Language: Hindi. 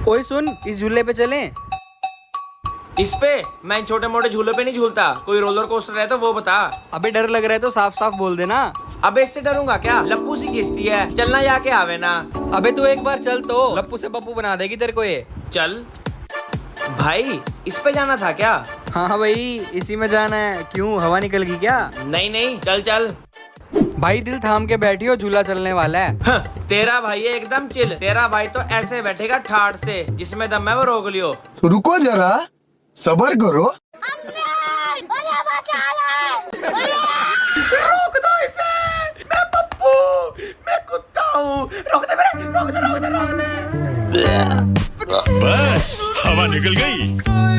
ओए सुन, इस झूले पे चलें। इस पे मैं छोटे मोटे झूलों पे नहीं झूलता, कोई रोलर कोस्टर है तो वो बता। अबे डर लग रहा है तो साफ साफ बोल देना। अबे इससे डरूंगा क्या, लप्पू सी किस्ती है, चलना या के आवे ना। अबे तू एक बार चल तो, लप्पू से पप्पू बना देगी तेरे को ये। चल भाई, इस पे जाना था क्या? हाँ भाई, इसी में जाना है। क्यों, हवा निकल गई क्या? नहीं नहीं, चल चल। भाई दिल थाम के बैठियो, झूला चलने वाला है। तेरा भाई है एकदम चिल, तेरा भाई तो ऐसे बैठेगा ठाठ से, जिसमें दम है वो रोक लियो। रुको जरा, सबर करो। रोक दो इसे, मैं पप्पू, मैं कुत्ता हूँ, रोक दे मेरे, रोक दे रोक दे रोक दे। बस हवा निकल गई।